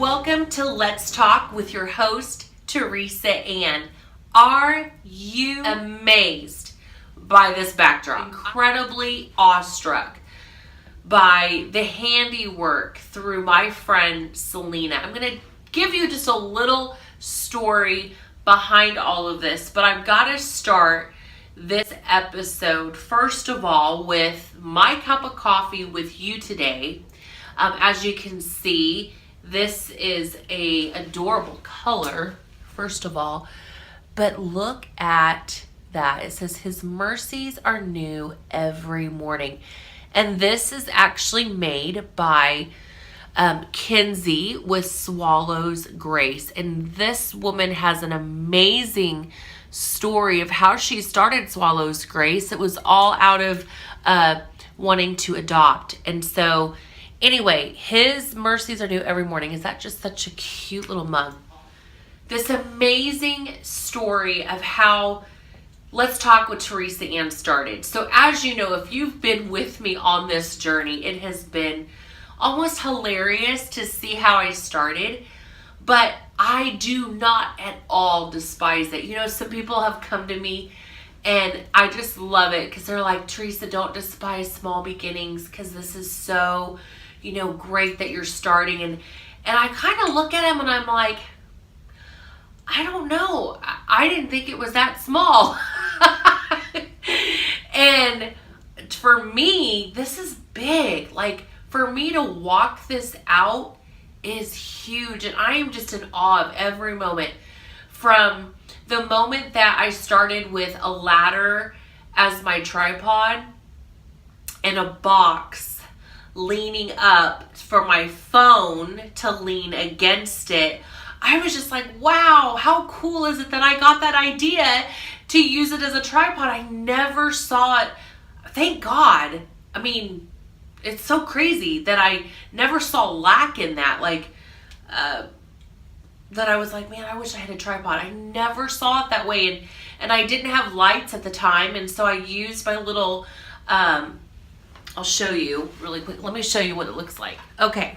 Welcome to Let's Talk with your host, Teresa Ann. Are you amazed by this backdrop? Incredibly awestruck by the handiwork through my friend Celina. I'm going to give you just a little story behind all of this, but I've got to start this episode first of all with my cup of coffee with you today. As you can see, this is a adorable color, first of all, but look at that. It says his mercies are new every morning. And this is actually made by Kinsey with Swallow's Grace. And this woman has an amazing story of how she started Swallow's Grace. It was all out of wanting to adopt. And so anyway, his mercies are new every morning. Is that just such a cute little mug? This amazing story of how Let's Talk with Teresa Ann started. So as you know, if you've been with me on this journey, it has been almost hilarious to see how I started. But I do not at all despise it. You know, some people have come to me and I just love it because they're like, Teresa, don't despise small beginnings because this is so, you know, great that you're starting. And I kind of look at them and I'm like, I don't know. I didn't think it was that small. And for me, this is big. Like, for me to walk this out is huge. And I am just in awe of every moment. From the moment that I started with a ladder as my tripod and a box leaning up for my phone to lean against it, I was just like, wow, how cool is it that I got that idea to use it as a tripod? I never saw it. Thank God. I mean, it's so crazy that I never saw lack in that. Like, that I was like, man, I wish I had a tripod. I never saw it that way. And I didn't have lights at the time. And so I used my little, I'll show you really quick. Let me show you what it looks like. Okay.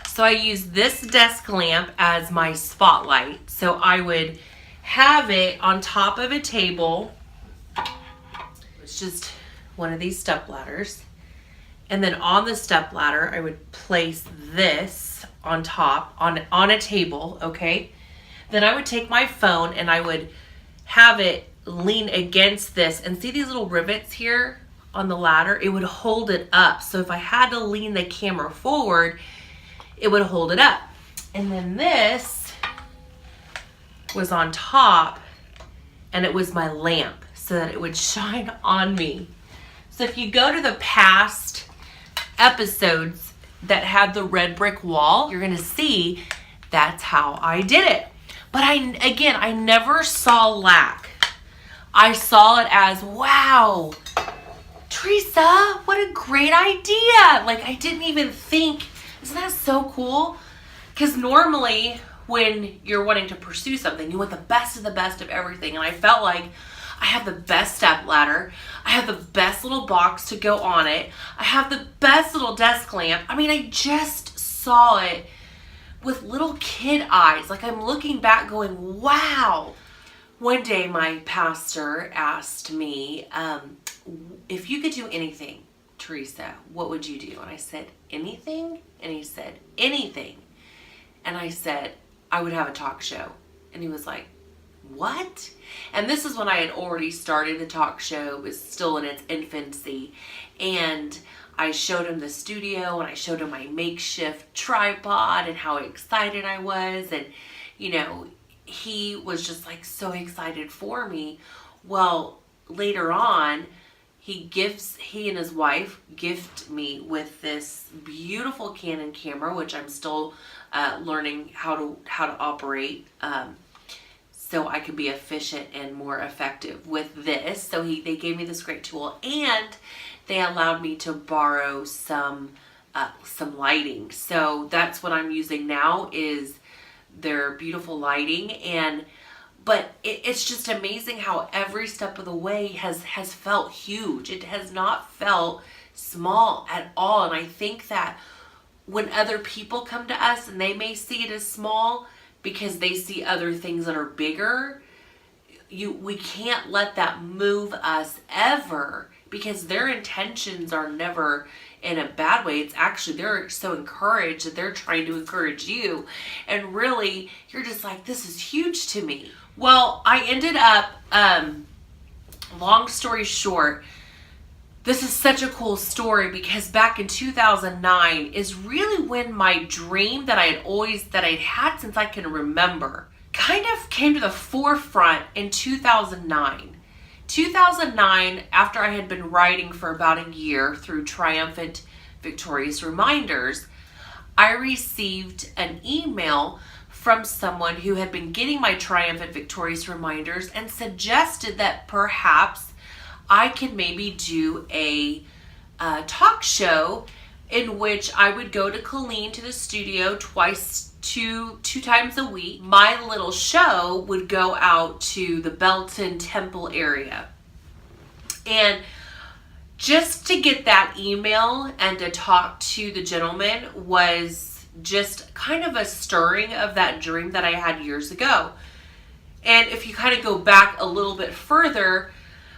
So I used this desk lamp as my spotlight. So I would have it on top of a table. It's just one of these step ladders. And then on the step ladder, I would place this on top on a table, okay? Then I would take my phone and I would have it lean against this. And see these little rivets here on the ladder? It would hold it up. So if I had to lean the camera forward, it would hold it up. And then this was on top and it was my lamp so that it would shine on me. So if you go to the past episodes that had the red brick wall, you're gonna see that's how I did it. But I never saw lack. I saw it as, wow, Teresa, what a great idea. Like, I didn't even think. Isn't that so cool? Because normally when you're wanting to pursue something, you want the best of everything. And I felt like I have the best step ladder. I have the best little box to go on it. I have the best little desk lamp. I mean, I just saw it with little kid eyes. Like, I'm looking back going, wow. One day my pastor asked me, if you could do anything, Teresa, what would you do? And I said, anything? And he said, anything. And I said, I would have a talk show. And he was like, what? And this is when I had already started the talk show. It was still in its infancy. And I showed him the studio and I showed him my makeshift tripod and how excited I was. And, you know, he was just like so excited for me. Well, later on, he and his wife gift me with this beautiful Canon camera, which I'm still learning how to operate, so I could be efficient and more effective with this. So they gave me this great tool, and they allowed me to borrow some lighting. So that's what I'm using now, is their beautiful lighting. But it's just amazing how every step of the way has felt huge. It has not felt small at all. And I think that when other people come to us and they may see it as small because they see other things that are bigger, we can't let that move us ever, because their intentions are never in a bad way. It's actually, they're so encouraged that they're trying to encourage you. And really, you're just like, this is huge to me. Well, I ended up, long story short, this is such a cool story because back in 2009 is really when my dream that I'd had since I can remember kind of came to the forefront in 2009. 2009, after I had been writing for about a year through Triumphant Victorious Reminders, I received an email from someone who had been getting my Triumphant Victorious Reminders and suggested that perhaps I could maybe do a talk show in which I would go to Celina to the studio two times a week. My little show would go out to the Belton Temple area. And just to get that email and to talk to the gentleman was just kind of a stirring of that dream that I had years ago. And if you kind of go back a little bit further,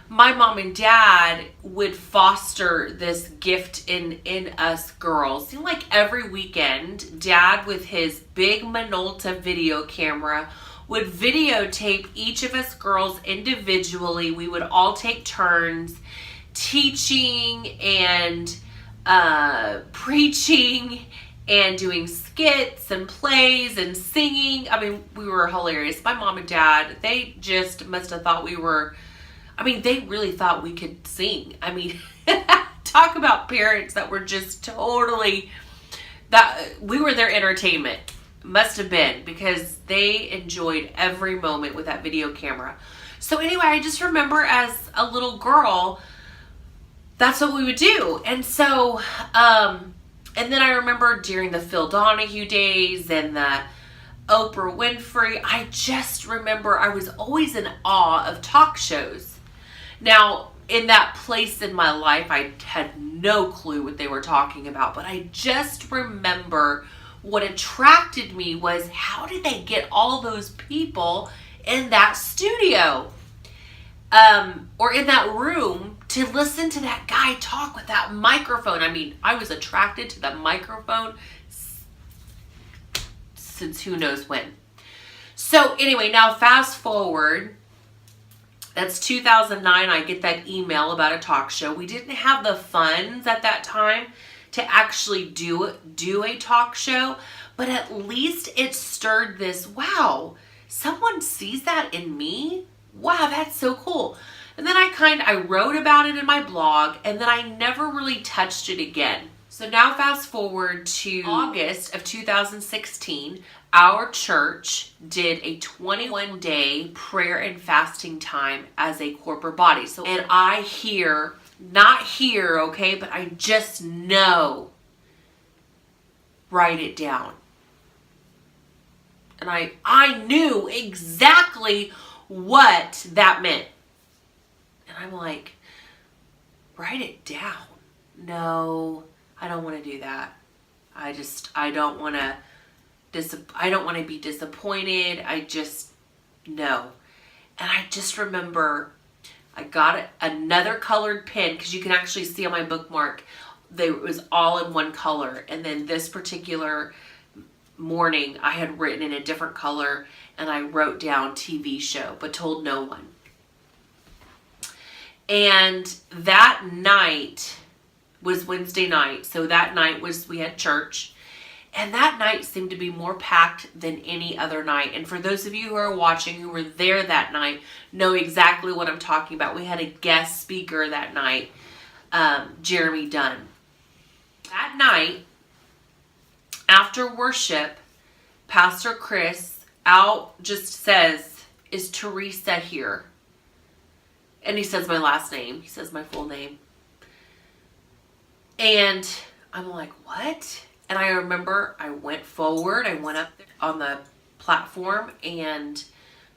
my mom and dad would foster this gift in us girls. It seemed like every weekend, Dad with his big Minolta video camera would videotape each of us girls individually. We would all take turns teaching and preaching and doing skits and plays and singing. I mean, we were hilarious. My mom and dad, they just must have thought they really thought we could sing. I mean, talk about parents that were just totally, that we were their entertainment. Must have been, because they enjoyed every moment with that video camera. So anyway, I just remember as a little girl, that's what we would do. And so, and then I remember during the Phil Donahue days and the Oprah Winfrey, I just remember I was always in awe of talk shows. Now, in that place in my life, I had no clue what they were talking about, but I just remember what attracted me was, how did they get all those people in that studio? Or in that room to listen to that guy talk with that microphone. I mean, I was attracted to the microphone since who knows when. So anyway, now fast forward. That's 2009. I get that email about a talk show. We didn't have the funds at that time to actually do a talk show, but at least it stirred this, wow, someone sees that in me? Wow, that's so cool. And then I wrote about it in my blog, and then I never really touched it again. So now fast forward to August of 2016, our church did a 21-day prayer and fasting time as a corporate body. So, and I not here, okay, but I just know, write it down. And I knew exactly what that meant. And I'm like, write it down. No, I don't want to do that. I don't want to be disappointed. No. And I just remember I got another colored pen, because you can actually see on my bookmark, it was all in one color. And then this particular morning, I had written in a different color, and I wrote down TV show, but told no one. And that night was Wednesday night. So that night we had church. And that night seemed to be more packed than any other night. And for those of you who are watching, who were there that night, know exactly what I'm talking about. We had a guest speaker that night, Jeremy Dunn. That night, after worship, Pastor Chris just says, "Is Teresa here?" And he says my last name. He says my full name. And I'm like, what? And I remember I went forward. I went up there on the platform, and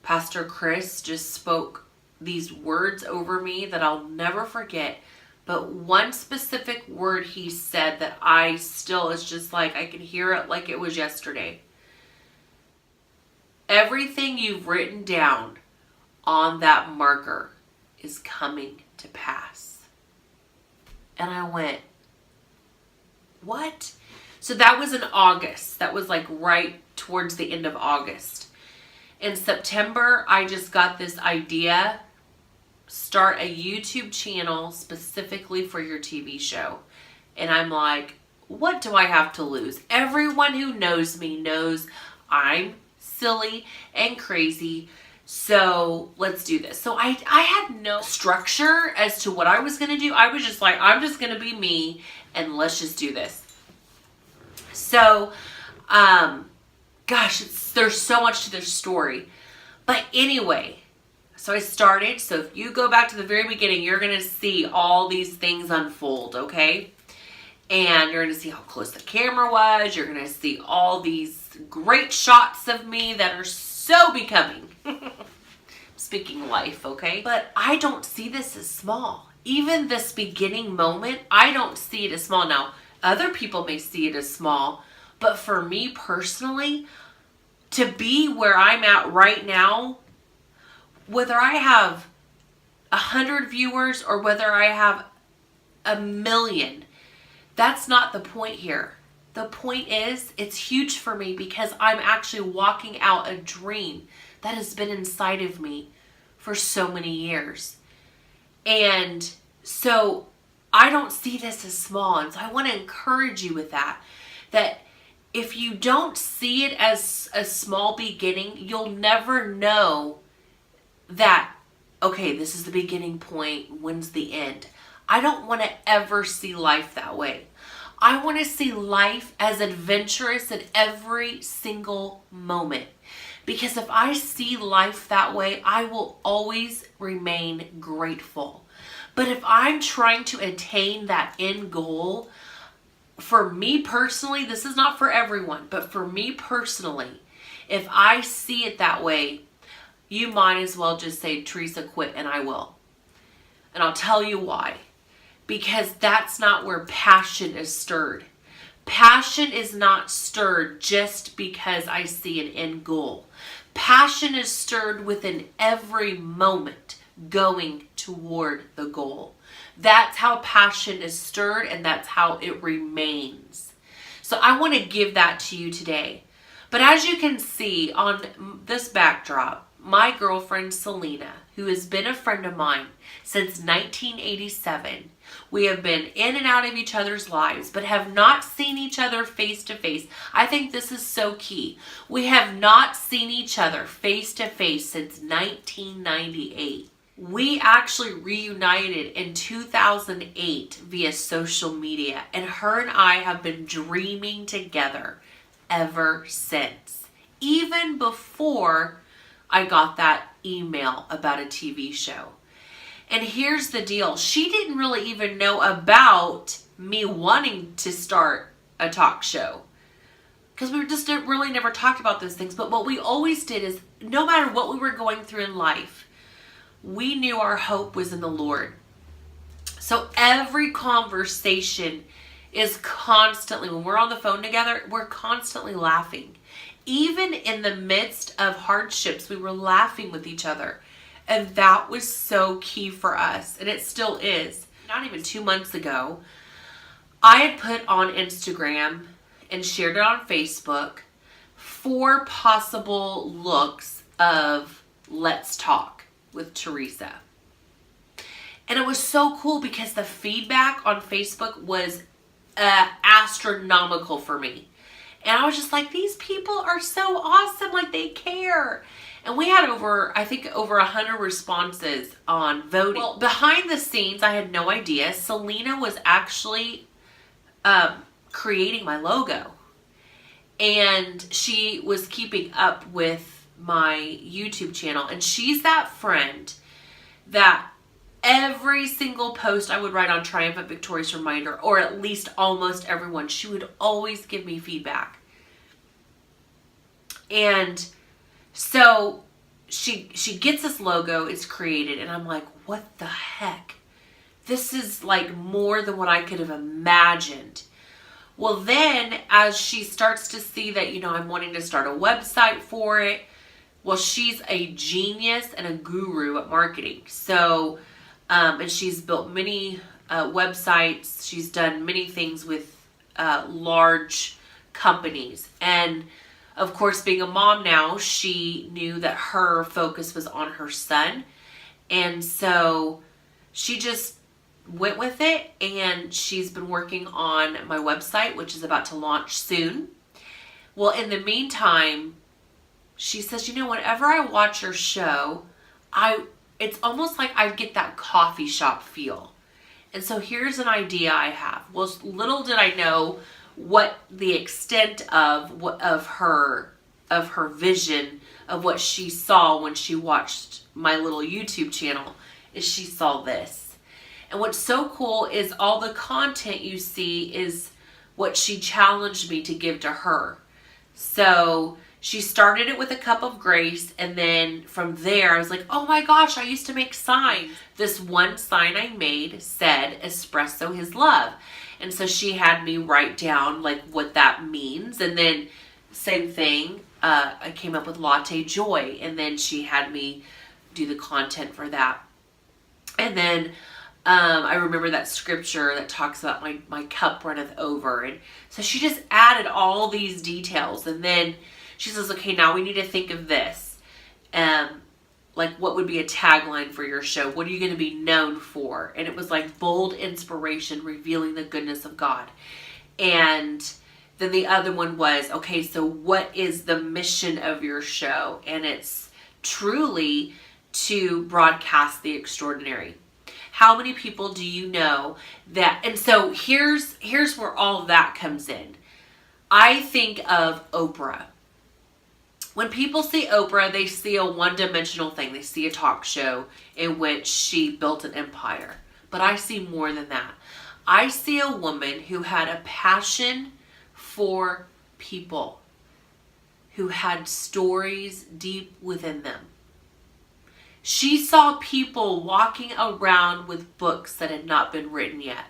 Pastor Chris just spoke these words over me that I'll never forget. But one specific word he said that I still is just like, I can hear it like it was yesterday. Everything you've written down on that marker is coming to pass. And I went, what? So that was in August. That was like right towards the end of August. In September, I just got this idea. Start a YouTube channel specifically for your TV show. And I'm like, what do I have to lose? Everyone who knows me knows I'm silly and crazy. So let's do this. So I had no structure as to what I was going to do. I was just like, I'm just going to be me and let's just do this. So, gosh, there's so much to this story. But anyway, so I started. So if you go back to the very beginning, you're going to see all these things unfold, okay? And you're going to see how close the camera was. You're going to see all these great shots of me that are so becoming. Speaking life, okay? But I don't see this as small. Even this beginning moment, I don't see it as small. Now, other people may see it as small, but for me personally, to be where I'm at right now, whether I have 100 viewers or whether I have 1 million, that's not the point here. The point is, it's huge for me because I'm actually walking out a dream that has been inside of me for so many years. And so I don't see this as small. And so I want to encourage you with that if you don't see it as a small beginning, you'll never know that, okay, this is the beginning point, when's the end? I don't want to ever see life that way. I want to see life as adventurous in every single moment. Because if I see life that way, I will always remain grateful. But if I'm trying to attain that end goal, for me personally, this is not for everyone, but for me personally, if I see it that way, you might as well just say, Teresa, quit, and I will. And I'll tell you why. Because that's not where passion is stirred. Passion is not stirred just because I see an end goal. Passion is stirred within every moment going toward the goal. That's how passion is stirred, and that's how it remains. So I want to give that to you today. But as you can see on this backdrop, my girlfriend Celina, who has been a friend of mine since 1987, we have been in and out of each other's lives, but have not seen each other face to face. I think this is so key. We have not seen each other face to face since 1998. We actually reunited in 2008 via social media, and her and I have been dreaming together ever since. Even before I got that email about a TV show. And here's the deal. She didn't really even know about me wanting to start a talk show. Because we just really never talked about those things. But what we always did is, no matter what we were going through in life, we knew our hope was in the Lord. So every conversation is constantly, when we're on the phone together, we're constantly laughing. Even in the midst of hardships, we were laughing with each other. And that was so key for us. And it still is. Not even 2 months ago, I had put on Instagram and shared it on Facebook 4 possible looks of Let's Talk with Teresa. And it was so cool because the feedback on Facebook was astronomical for me. And I was just like, these people are so awesome. Like, they care. And we had over 100 responses on voting. Well, behind the scenes, I had no idea. Celina was actually creating my logo. And she was keeping up with my YouTube channel. And she's that friend that every single post I would write on Triumphant Victorious Reminder, or at least almost everyone, she would always give me feedback. And so she gets this logo, it's created, and I'm like, what the heck? this is like more than what I could have imagined. Well, then as she starts to see that, I'm wanting to start a website for it, well, she's a genius and a guru at marketing. So, and she's built many websites. She's done many things with large companies. And of course, being a mom now, she knew that her focus was on her son. And so she just went with it, and she's been working on my website, which is about to launch soon. Well, in the meantime, she says, whenever I watch your show, it's almost like I get that coffee shop feel. And so here's an idea I have. Well, little did I know what the extent of her vision of what she saw when she watched my little YouTube channel is she saw this. And what's so cool is all the content you see is what she challenged me to give to her. So she started it with a cup of grace, and then from there I was like, oh my gosh, I used to make signs. This one sign I made said espresso his love. And so she had me write down like what that means. And then same thing, I came up with latte joy, and then she had me do the content for that. And then I remember that scripture that talks about my cup runneth over. And so she just added all these details. And then she says, okay, now we need to think of this. Like, what would be a tagline for your show? What are you going to be known for? And it was like bold inspiration, revealing the goodness of God. And then the other one was, okay, so what is the mission of your show? And it's truly to broadcast the extraordinary. How many people do you know that? And so here's where all of that comes in. I think of Oprah. When people see Oprah, they see a one-dimensional thing. They see a talk show in which she built an empire. But I see more than that. I see a woman who had a passion for people, who had stories deep within them. She saw people walking around with books that had not been written yet.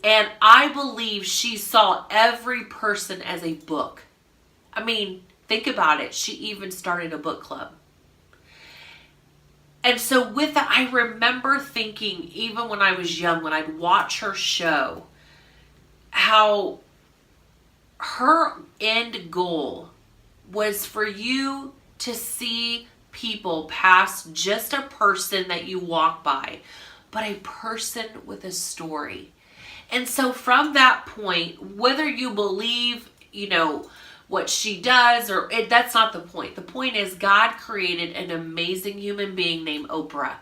And I believe she saw every person as a book. I mean, think about it. She even started a book club. And so with that, I remember thinking, even when I was young, when I'd watch her show, how her end goal was for you to see people past just a person that you walk by, but a person with a story. And so from that point, whether you believe, what she does, that's not the point. The point is God created an amazing human being named Oprah,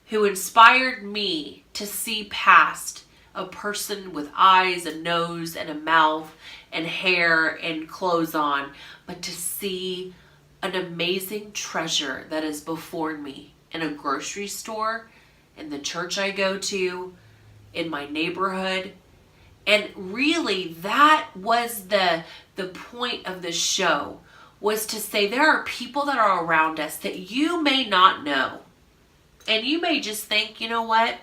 who inspired me to see past a person with eyes, a nose, and a mouth, and hair, and clothes on, but to see an amazing treasure that is before me in a grocery store, in the church I go to, in my neighborhood. And really, that was the point of the show, was to say there are people that are around us that you may not know. And you may just think, you know what?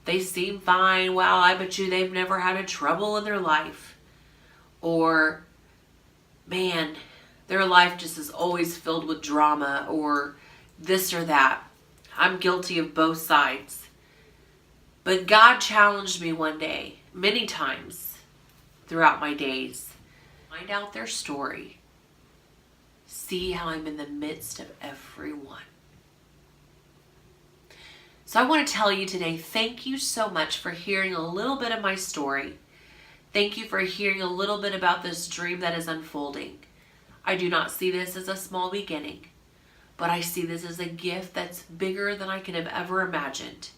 They seem fine. Well, I bet you they've never had a trouble in their life. Or, man, their life just is always filled with drama, or this or that. I'm guilty of both sides. But God challenged me one day, many times throughout my days, find out their story. See how I'm in the midst of everyone. So I want to tell you today, thank you so much for hearing a little bit of my story. Thank you for hearing a little bit about this dream that is unfolding. I do not see this as a small beginning, but I see this as a gift that's bigger than I could have ever imagined.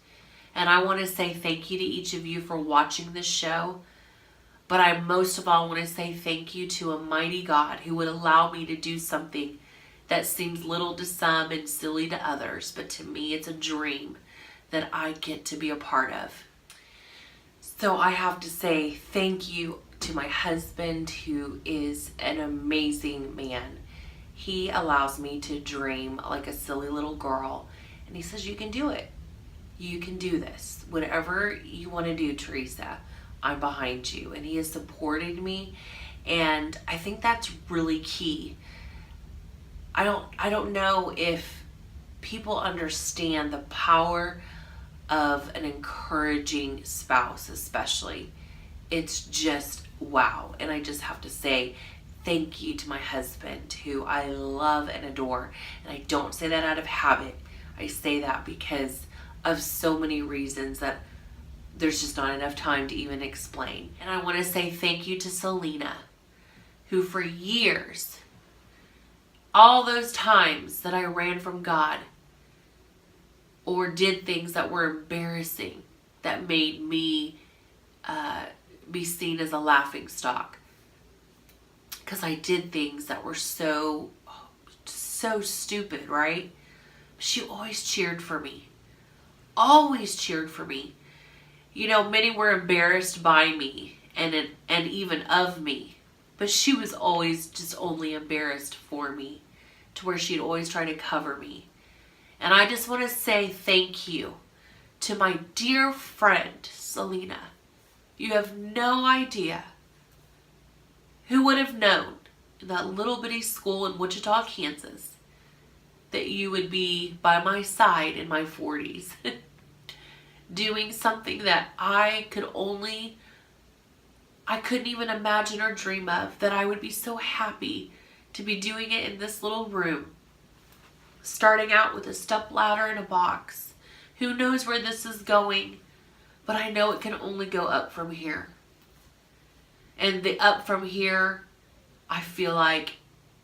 And I want to say thank you to each of you for watching this show. But I most of all want to say thank you to a mighty God who would allow me to do something that seems little to some and silly to others. But to me, it's a dream that I get to be a part of. So I have to say thank you to my husband, who is an amazing man. He allows me to dream like a silly little girl. And he says, you can do it. You can do this. Whatever you want to do, Teresa, I'm behind you. And he has supported me. And I think that's really key. I don't know if people understand the power of an encouraging spouse, especially. It's just wow. And I just have to say thank you to my husband, who I love and adore. And I don't say that out of habit. I say that because of so many reasons that there's just not enough time to even explain. And I want to say thank you to Celina, who for years, all those times that I ran from God or did things that were embarrassing, that made me be seen as a laughing stock, because I did things that were so stupid, right? She always cheered for me. Always cheered for me. You know, many were embarrassed by me and even of me. But she was always just only embarrassed for me, to where she'd always try to cover me. And I just want to say thank you to my dear friend, Celina. You have no idea. Who would have known in that little bitty school in Wichita, Kansas, that you would be by my side in my 40s, doing something that I couldn't even imagine or dream of, that I would be so happy to be doing it in this little room, starting out with a step ladder and a box. Who knows where this is going, but I know it can only go up from here. And the up from here, I feel like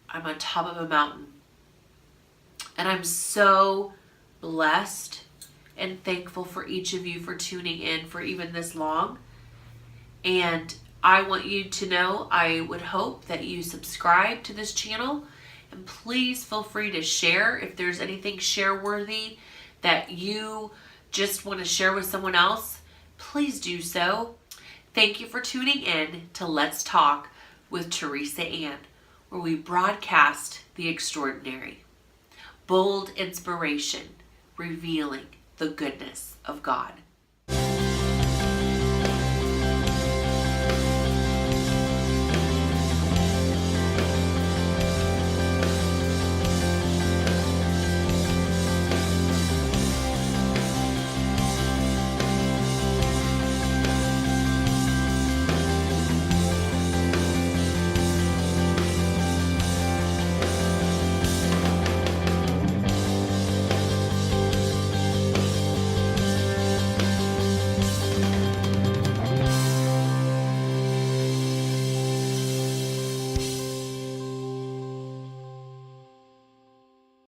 I'm on top of a mountain. And I'm so blessed and thankful for each of you for tuning in for even this long. And I want you to know, I would hope that you subscribe to this channel, and please feel free to share if there's anything share worthy that you just want to share with someone else. Please do so. Thank you for tuning in to Let's Talk with Teresa Ann, where we broadcast the extraordinary, bold inspiration, revealing the goodness of God.